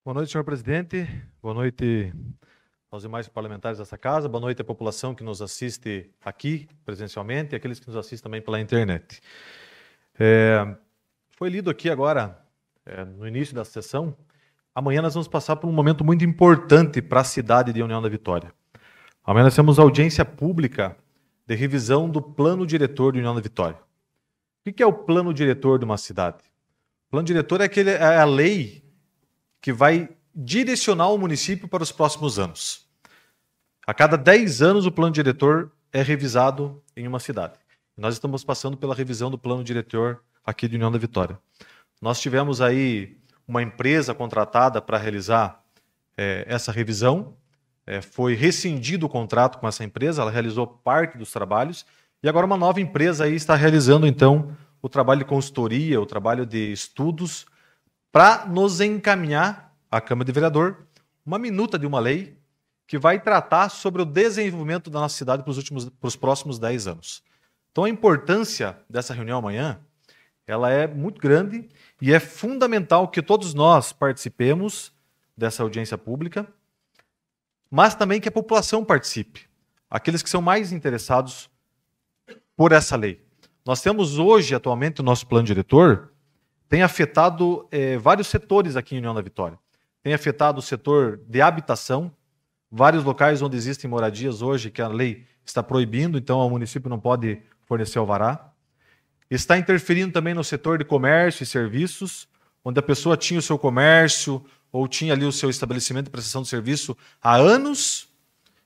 Boa noite, senhor presidente. Boa noite aos demais parlamentares dessa casa. Boa noite à população que nos assiste aqui presencialmente e aqueles que nos assistem também pela internet. Foi lido aqui agora, no início da sessão, amanhã nós vamos passar por um momento muito importante para a cidade de União da Vitória. Amanhã nós temos audiência pública de revisão do plano diretor de União da Vitória. O que é o plano diretor de uma cidade? O plano diretor é a lei que vai direcionar o município para os próximos anos. A cada 10 anos, o plano diretor é revisado em uma cidade. E nós estamos passando pela revisão do plano diretor aqui de União da Vitória. Nós tivemos aí uma empresa contratada para realizar essa revisão. Foi rescindido o contrato com essa empresa, ela realizou parte dos trabalhos, e agora uma nova empresa aí está realizando, então, o trabalho de consultoria, o trabalho de estudos, para nos encaminhar à Câmara de Vereador uma minuta de uma lei que vai tratar sobre o desenvolvimento da nossa cidade para os próximos 10 anos. Então, a importância dessa reunião amanhã, ela é muito grande e é fundamental que todos nós participemos dessa audiência pública, mas também que a população participe, aqueles que são mais interessados por essa lei. Nós temos hoje, atualmente, o nosso plano diretor tem afetado vários setores aqui em União da Vitória. Tem afetado o setor de habitação, vários locais onde existem moradias hoje que a lei está proibindo, então o município não pode fornecer alvará. Está interferindo também no setor de comércio e serviços, onde a pessoa tinha o seu comércio ou tinha ali o seu estabelecimento de prestação de serviço há anos,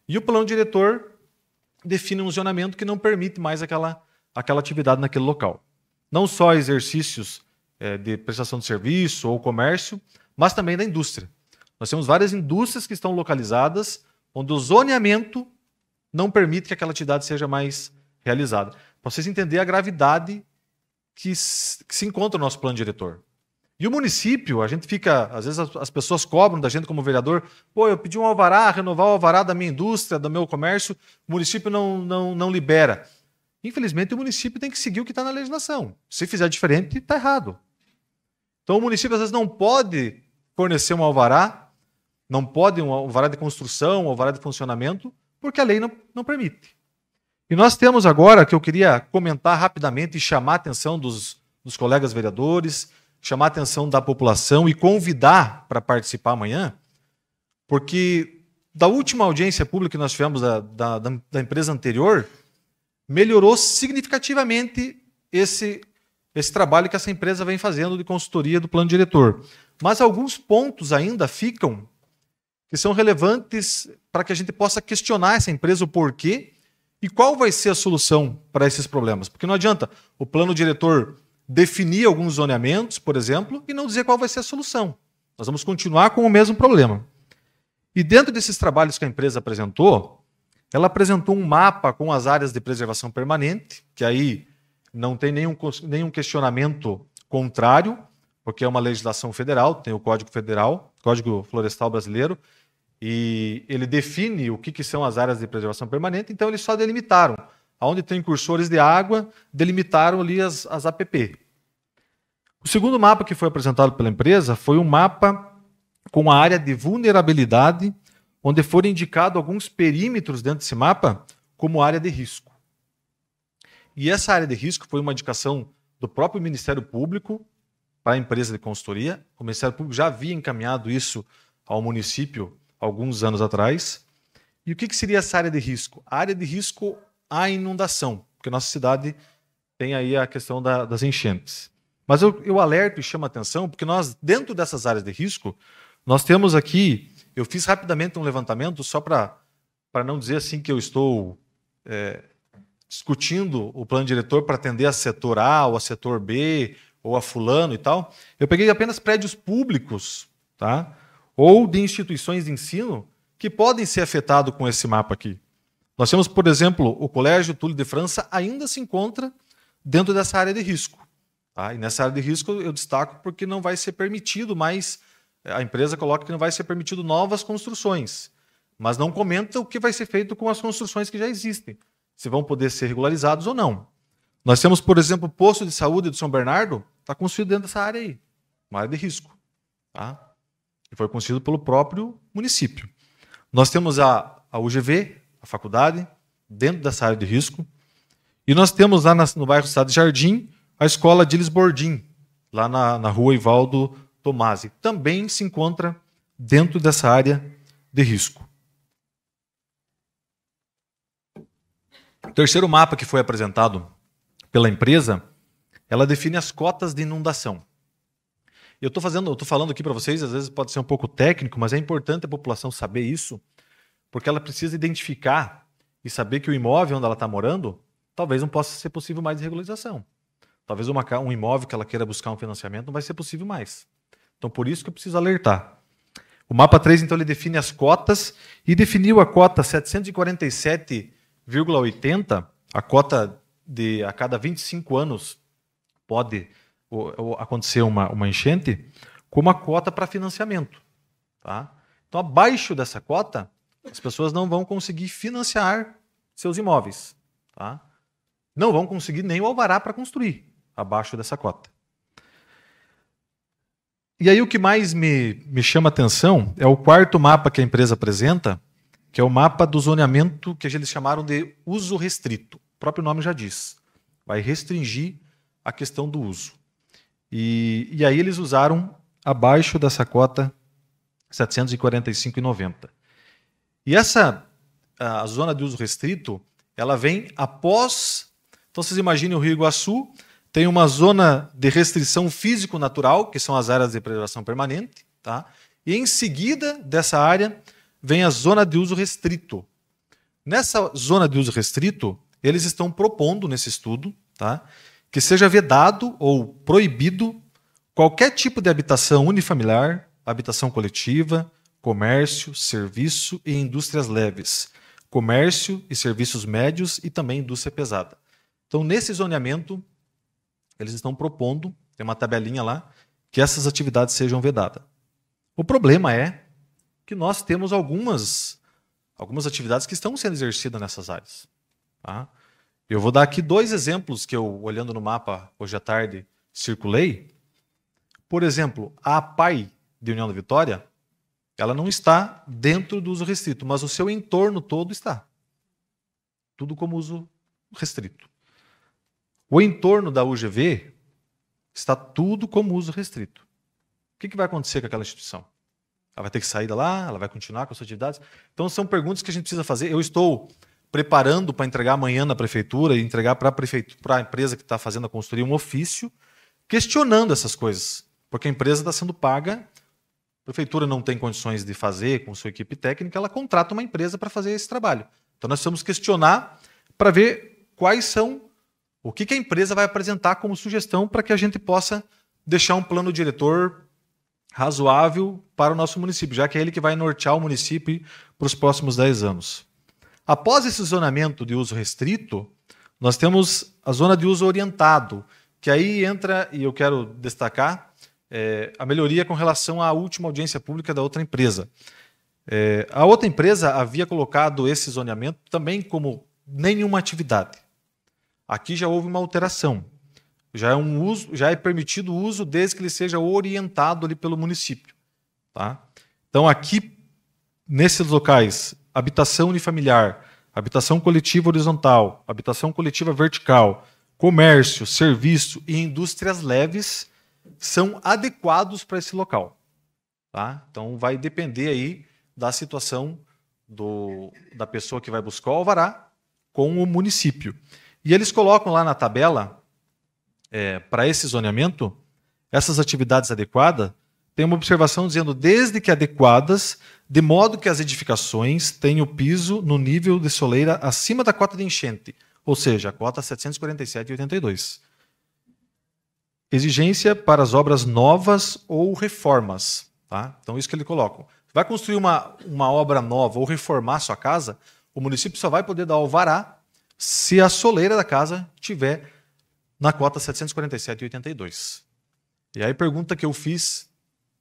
e o plano diretor define um zonamento que não permite mais aquela atividade naquele local. Não só exercícios de prestação de serviço ou comércio, mas também da indústria. Nós temos várias indústrias que estão localizadas onde o zoneamento não permite que aquela atividade seja mais realizada. Para vocês entenderem a gravidade que se encontra no nosso plano diretor. E o município, a gente fica, às vezes as pessoas cobram da gente como vereador, eu pedi um alvará, renovar o alvará da minha indústria, do meu comércio, o município não libera. Infelizmente, o município tem que seguir o que está na legislação. Se fizer diferente, está errado. Então, o município, às vezes, não pode fornecer um alvará, não pode um alvará de construção, um alvará de funcionamento, porque a lei não permite. E nós temos agora, que eu queria comentar rapidamente e chamar a atenção dos colegas vereadores, chamar a atenção da população e convidar para participar amanhã, porque da última audiência pública que nós tivemos da empresa anterior, melhorou significativamente esse trabalho que essa empresa vem fazendo de consultoria do plano diretor. Mas alguns pontos ainda ficam que são relevantes para que a gente possa questionar essa empresa, o porquê e qual vai ser a solução para esses problemas. Porque não adianta o plano diretor definir alguns zoneamentos, por exemplo, e não dizer qual vai ser a solução. Nós vamos continuar com o mesmo problema. E dentro desses trabalhos que a empresa apresentou, ela apresentou um mapa com as áreas de preservação permanente, que aí não tem nenhum questionamento contrário, porque é uma legislação federal, tem o Código Federal, Código Florestal Brasileiro, e ele define o que são as áreas de preservação permanente, então eles só delimitaram. Onde tem cursores de água, delimitaram ali as APP. O segundo mapa que foi apresentado pela empresa foi um mapa com a área de vulnerabilidade, onde foram indicados alguns perímetros dentro desse mapa como área de risco. E essa área de risco foi uma indicação do próprio Ministério Público para a empresa de consultoria. O Ministério Público já havia encaminhado isso ao município alguns anos atrás. E o que seria essa área de risco? A área de risco à inundação, porque nossa cidade tem aí a questão das enchentes. Mas eu alerto e chamo a atenção, porque nós, dentro dessas áreas de risco, nós temos aqui, eu fiz rapidamente um levantamento, só para não dizer assim que eu estou discutindo o plano diretor para atender a setor A ou a setor B, ou a fulano e tal. Eu peguei apenas prédios públicos, tá? Ou de instituições de ensino que podem ser afetados com esse mapa aqui. Nós temos, por exemplo, o Colégio Túlio de França ainda se encontra dentro dessa área de risco. Tá? E nessa área de risco eu destaco porque não vai ser permitido mais, a empresa coloca que não vai ser permitido novas construções, mas não comenta o que vai ser feito com as construções que já existem, se vão poder ser regularizados ou não. Nós temos, por exemplo, o posto de saúde de São Bernardo, está construído dentro dessa área aí, uma área de risco. Tá? que foi concedido pelo próprio município. Nós temos a UGV, a faculdade, dentro dessa área de risco, e nós temos lá no bairro Cidade Jardim a escola Diles Bordim, lá na rua Ivaldo Tomasi, também se encontra dentro dessa área de risco. O terceiro mapa que foi apresentado pela empresa, ela define as cotas de inundação. Eu estou falando aqui para vocês, às vezes pode ser um pouco técnico, mas é importante a população saber isso, porque ela precisa identificar e saber que o imóvel onde ela está morando, talvez não possa ser possível mais de regularização. Talvez um imóvel que ela queira buscar um financiamento não vai ser possível mais. Então, por isso que eu preciso alertar. O mapa 3, então, ele define as cotas e definiu a cota 747,80, a cota de a cada 25 anos pode acontecer uma enchente, como a cota para financiamento. Tá? Então, abaixo dessa cota, as pessoas não vão conseguir financiar seus imóveis. Tá? Não vão conseguir nem o alvará para construir abaixo dessa cota. E aí o que mais me chama a atenção é o quarto mapa que a empresa apresenta, que é o mapa do zoneamento que eles chamaram de uso restrito. O próprio nome já diz. Vai restringir a questão do uso. E aí eles usaram abaixo dessa cota 745,90. E a zona de uso restrito, ela vem após... Então vocês imaginem o Rio Iguaçu, tem uma zona de restrição físico-natural, que são as áreas de preservação permanente, tá? E em seguida dessa área vem a zona de uso restrito. Nessa zona de uso restrito, eles estão propondo nesse estudo, tá, que seja vedado ou proibido qualquer tipo de habitação unifamiliar, habitação coletiva, comércio, serviço e indústrias leves, comércio e serviços médios e também indústria pesada. Então, nesse zoneamento, eles estão propondo, tem uma tabelinha lá, que essas atividades sejam vedadas. O problema é que nós temos algumas atividades que estão sendo exercidas nessas áreas. Tá? Eu vou dar aqui 2 exemplos que eu, olhando no mapa hoje à tarde, circulei. Por exemplo, a APAI de União da Vitória, ela não está dentro do uso restrito, mas o seu entorno todo está. Tudo como uso restrito. O entorno da UGV está tudo como uso restrito. O que vai acontecer com aquela instituição? Ela vai ter que sair de lá? Ela vai continuar com as suas atividades? Então, são perguntas que a gente precisa fazer. Eu estou preparando para entregar amanhã na prefeitura e entregar para a empresa que está fazendo a consultoria um ofício questionando essas coisas. Porque a empresa está sendo paga, a prefeitura não tem condições de fazer com sua equipe técnica, ela contrata uma empresa para fazer esse trabalho. Então, nós precisamos questionar para ver quais são... O que a empresa vai apresentar como sugestão para que a gente possa deixar um plano diretor razoável para o nosso município, já que é ele que vai nortear o município para os próximos 10 anos. Após esse zonamento de uso restrito, nós temos a zona de uso orientado, que aí entra, e eu quero destacar, a melhoria com relação à última audiência pública da outra empresa. A outra empresa havia colocado esse zoneamento também como nenhuma atividade. Aqui já houve uma alteração. Já é permitido o uso desde que ele seja orientado ali pelo município. Tá? Então, aqui, nesses locais, habitação unifamiliar, habitação coletiva horizontal, habitação coletiva vertical, comércio, serviço e indústrias leves são adequados para esse local. Tá? Então, vai depender aí da situação da pessoa que vai buscar o alvará com o município. E eles colocam lá na tabela, para esse zoneamento, essas atividades adequadas, tem uma observação dizendo, desde que adequadas, de modo que as edificações tenham o piso no nível de soleira acima da cota de enchente, ou seja, a cota 747,82. Exigência para as obras novas ou reformas. Tá? Então, isso que ele coloca. Vai construir uma obra nova ou reformar sua casa, o município só vai poder dar alvará se a soleira da casa estiver na cota 747,82. E aí a pergunta que eu fiz,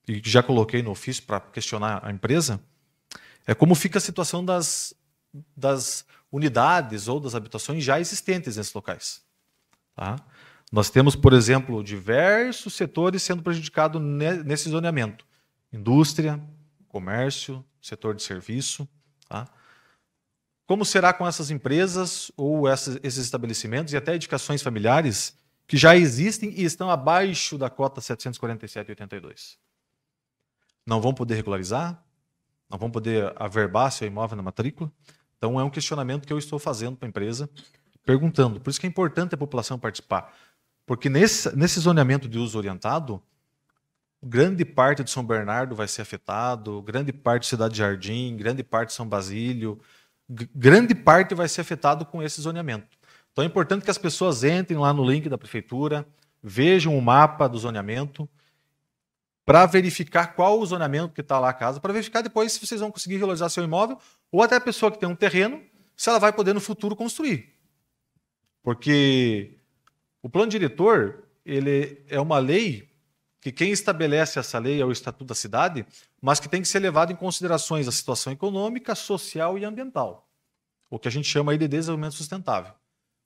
e já coloquei no ofício para questionar a empresa, é como fica a situação das unidades ou das habitações já existentes nesses locais. Tá? Nós temos, por exemplo, diversos setores sendo prejudicados nesse zoneamento. indústria, comércio, setor de serviço. Tá? Como será com essas empresas ou esses estabelecimentos e até edificações familiares que já existem e estão abaixo da cota 747,82? Não vão poder regularizar? Não vão poder averbar seu imóvel na matrícula? Então, é um questionamento que eu estou fazendo para a empresa, perguntando. Por isso que é importante a população participar. Porque nesse zoneamento de uso orientado, grande parte de São Bernardo vai ser afetado, grande parte de Cidade Jardim, grande parte de São Basílio, grande parte vai ser afetado com esse zoneamento. Então é importante que as pessoas entrem lá no link da prefeitura, vejam o mapa do zoneamento, para verificar qual o zoneamento que está lá a casa, para verificar depois se vocês vão conseguir regularizar seu imóvel, ou até a pessoa que tem um terreno, se ela vai poder no futuro construir. Porque o plano diretor, ele é uma lei que quem estabelece essa lei é o Estatuto da Cidade, mas que tem que ser levado em considerações a situação econômica, social e ambiental. O que a gente chama aí de desenvolvimento sustentável.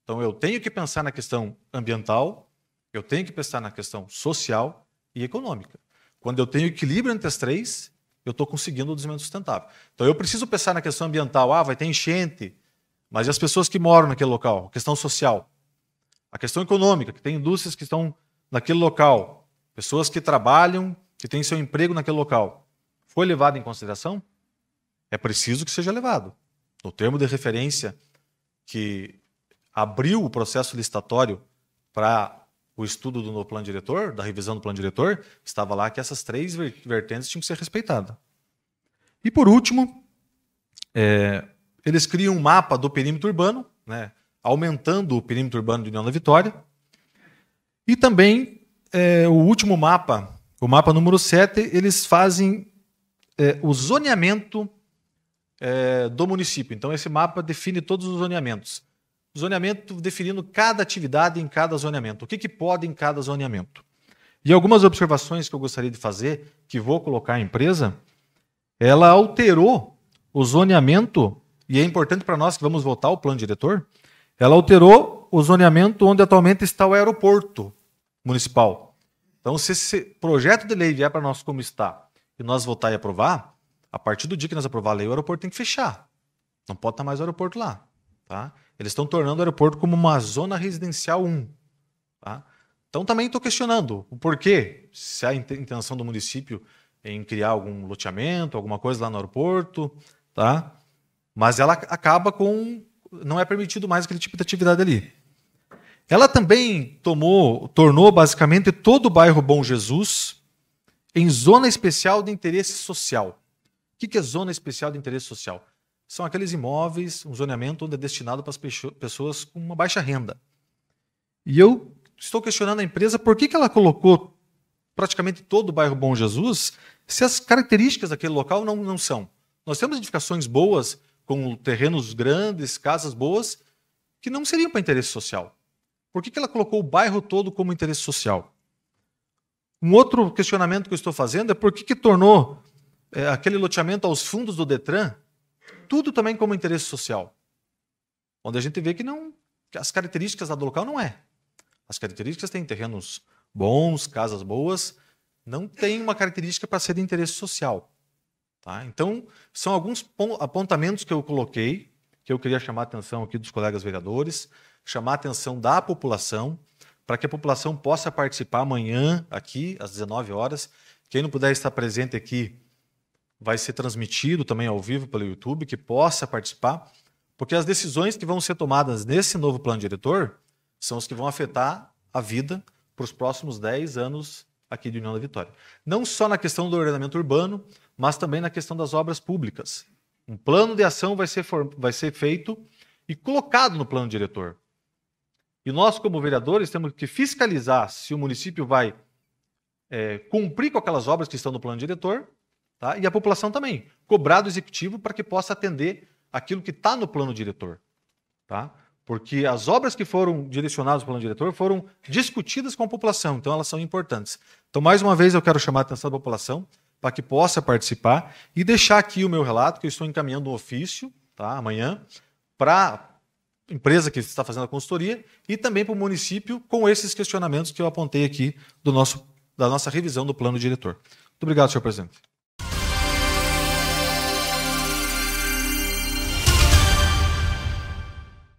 Então eu tenho que pensar na questão ambiental, eu tenho que pensar na questão social e econômica. Quando eu tenho equilíbrio entre as três, eu estou conseguindo o desenvolvimento sustentável. Então eu preciso pensar na questão ambiental, vai ter enchente, mas e as pessoas que moram naquele local? A questão social. A questão econômica, que tem indústrias que estão naquele local, pessoas que trabalham, que têm seu emprego naquele local. Foi levado em consideração? É preciso que seja levado. No termo de referência que abriu o processo licitatório para o estudo do novo plano diretor, da revisão do plano diretor, estava lá que essas três vertentes tinham que ser respeitadas. E por último, eles criam um mapa do perímetro urbano, né, aumentando o perímetro urbano de União da Vitória. E também o último mapa, o mapa número 7, eles fazem o zoneamento do município. Então esse mapa define todos os zoneamentos. Zoneamento definindo cada atividade em cada zoneamento. O que pode em cada zoneamento. E algumas observações que eu gostaria de fazer, que vou colocar à empresa, ela alterou o zoneamento, e é importante para nós que vamos votar o plano diretor, ela alterou o zoneamento onde atualmente está o aeroporto municipal. Então, se esse projeto de lei vier para nós como está, e nós votar e aprovar, a partir do dia que nós aprovar a lei, o aeroporto tem que fechar. Não pode estar mais o aeroporto lá. Tá? Eles estão tornando o aeroporto como uma zona residencial 1. Tá? Então também estou questionando o porquê, se há intenção do município em criar algum loteamento, alguma coisa lá no aeroporto, tá? Mas ela acaba com... não é permitido mais aquele tipo de atividade ali. Ela também tornou basicamente todo o bairro Bom Jesus em zona especial de interesse social. O que é zona especial de interesse social? São aqueles imóveis, um zoneamento onde é destinado para as pessoas com uma baixa renda. E eu estou questionando a empresa por que ela colocou praticamente todo o bairro Bom Jesus se as características daquele local não são. Nós temos edificações boas, com terrenos grandes, casas boas, que não seriam para interesse social. Por que ela colocou o bairro todo como interesse social? Um outro questionamento que eu estou fazendo é por que tornou aquele loteamento aos fundos do Detran tudo também como interesse social. Onde a gente vê que as características do local não é. As características têm terrenos bons, casas boas, não tem uma característica para ser de interesse social. Tá? Então, são alguns apontamentos que eu coloquei, que eu queria chamar a atenção aqui dos colegas vereadores, chamar a atenção da população, para que a população possa participar amanhã, aqui, às 19 horas. Quem não puder estar presente aqui, vai ser transmitido também ao vivo pelo YouTube, que possa participar, porque as decisões que vão ser tomadas nesse novo plano diretor são as que vão afetar a vida para os próximos 10 anos aqui de União da Vitória. Não só na questão do ordenamento urbano, mas também na questão das obras públicas. Um plano de ação vai ser feito e colocado no plano diretor. E nós, como vereadores, temos que fiscalizar se o município vai cumprir com aquelas obras que estão no plano diretor, tá? E a população também, cobrar do executivo para que possa atender aquilo que está no plano diretor. Tá? Porque as obras que foram direcionadas ao plano diretor foram discutidas com a população, então elas são importantes. Então, mais uma vez, eu quero chamar a atenção da população para que possa participar e deixar aqui o meu relato, que eu estou encaminhando um ofício, tá, amanhã, para a empresa que está fazendo a consultoria e também para o município com esses questionamentos que eu apontei aqui da nossa revisão do plano diretor. Muito obrigado, senhor presidente.